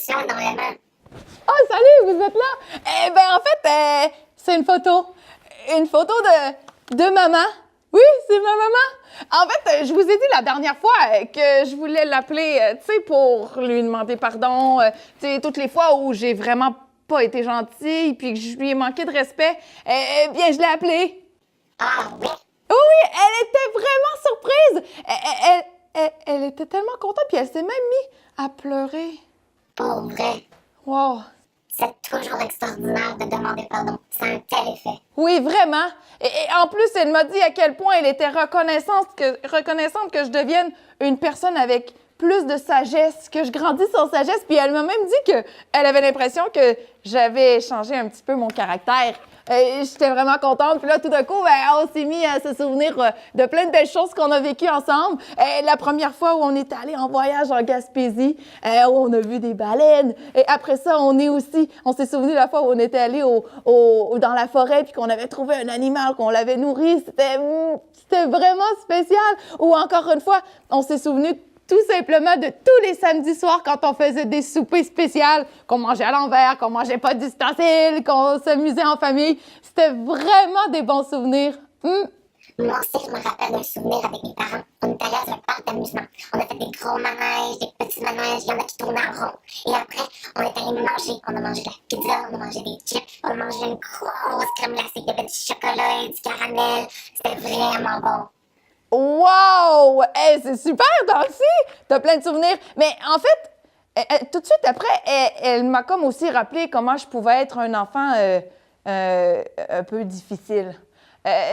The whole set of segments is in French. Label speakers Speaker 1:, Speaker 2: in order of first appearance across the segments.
Speaker 1: tu as dans les mains?
Speaker 2: Oh, salut, vous êtes là? Eh bien, en fait, c'est une photo. Une photo de maman. Oui, c'est ma maman. En fait, je vous ai dit la dernière fois que je voulais l'appeler, tu sais, pour lui demander pardon. Tu sais, toutes les fois où j'ai vraiment pas été gentille puis que je lui ai manqué de respect, eh bien, je l'ai appelée.
Speaker 1: Ah oui?
Speaker 2: Oui, elle était vraiment surprise. Elle était tellement contente puis elle s'est même mise à pleurer.
Speaker 1: Pour vrai.
Speaker 2: Wow.
Speaker 1: C'est toujours extraordinaire de demander pardon. Ça a un tel effet.
Speaker 2: Oui, vraiment. Et en plus, elle m'a dit à quel point elle était reconnaissante que je devienne une personne avec plus de sagesse, que je grandisse en sagesse. Puis elle m'a même dit qu'elle avait l'impression que j'avais changé un petit peu mon caractère. J'étais vraiment contente. Puis là, tout d'un coup, on s'est mis à se souvenir de plein de belles choses qu'on a vécues ensemble. La première fois où on est allé en voyage en Gaspésie, où on a vu des baleines. Et après ça, on s'est souvenu la fois où on était allé dans la forêt puis qu'on avait trouvé un animal, qu'on l'avait nourri. C'était vraiment spécial. Ou encore une fois, on s'est souvenu tout simplement de tous les samedis soirs quand on faisait des soupers spéciaux, qu'on mangeait à l'envers, qu'on mangeait pas d'ustensiles, qu'on s'amusait en famille. C'était vraiment des bons souvenirs.
Speaker 1: Moi aussi, je me rappelle d'un souvenir avec mes parents. On est allé dans un parc d'amusement. On a fait des gros manèges, des petits manèges, il y en a qui tournaient en rond. Et après, on est allé manger. On a mangé de la pizza, on a mangé des chips, on a mangé une grosse crème glacée. Il y avait du chocolat et du caramel. C'était vraiment bon.
Speaker 2: Wow! Hey, c'est super, toi aussi! T'as plein de souvenirs. Mais en fait, tout de suite après, elle m'a comme aussi rappelé comment je pouvais être un enfant un peu difficile.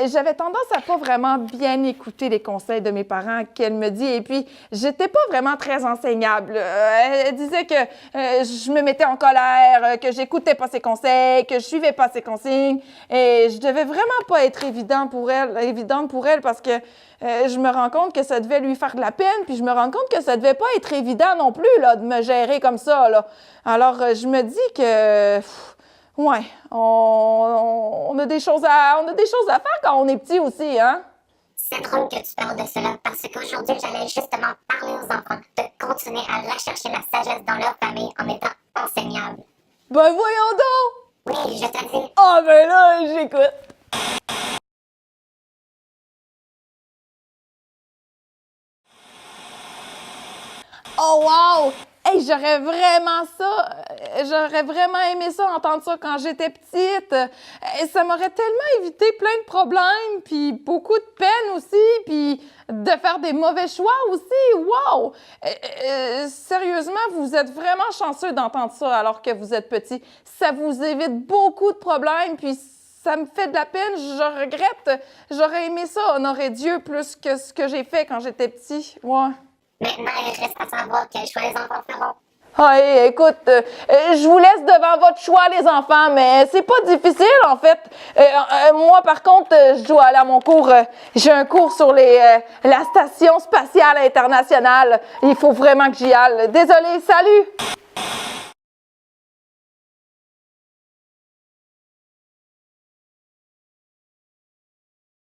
Speaker 2: J'avais tendance à pas vraiment bien écouter les conseils de mes parents qu'elle me dit, et puis j'étais pas vraiment très enseignable. Elle disait que je me mettais en colère, que j'écoutais pas ses conseils, que je suivais pas ses consignes, et je devais vraiment pas être évidente pour elle parce que je me rends compte que ça devait lui faire de la peine, puis je me rends compte que ça devait pas être évident non plus là, de me gérer comme ça, là. Alors je me dis que ouais, on a des choses à faire quand on est petit aussi, hein?
Speaker 1: C'est drôle que tu parles de cela parce qu'aujourd'hui, j'allais justement parler aux enfants de continuer à rechercher la sagesse dans leur famille en étant enseignables.
Speaker 2: Ben voyons donc!
Speaker 1: Oui, je te dis.
Speaker 2: Ah ben là, j'écoute. Oh wow! Hey, j'aurais vraiment aimé ça, entendre ça quand j'étais petite. Ça m'aurait tellement évité plein de problèmes, puis beaucoup de peine aussi, puis de faire des mauvais choix aussi. Wow! Sérieusement, vous êtes vraiment chanceux d'entendre ça alors que vous êtes petit. Ça vous évite beaucoup de problèmes, puis ça me fait de la peine, je regrette. J'aurais aimé ça, honorer Dieu plus que ce que j'ai fait quand j'étais petit. Ouais.
Speaker 1: Maintenant, il reste à savoir quel choix les enfants feront.
Speaker 2: Ah, écoute, je vous laisse devant votre choix, les enfants, mais c'est pas difficile, en fait. Moi, par contre, je dois aller à mon cours. J'ai un cours sur la Station spatiale internationale. Il faut vraiment que j'y aille. Désolée, salut!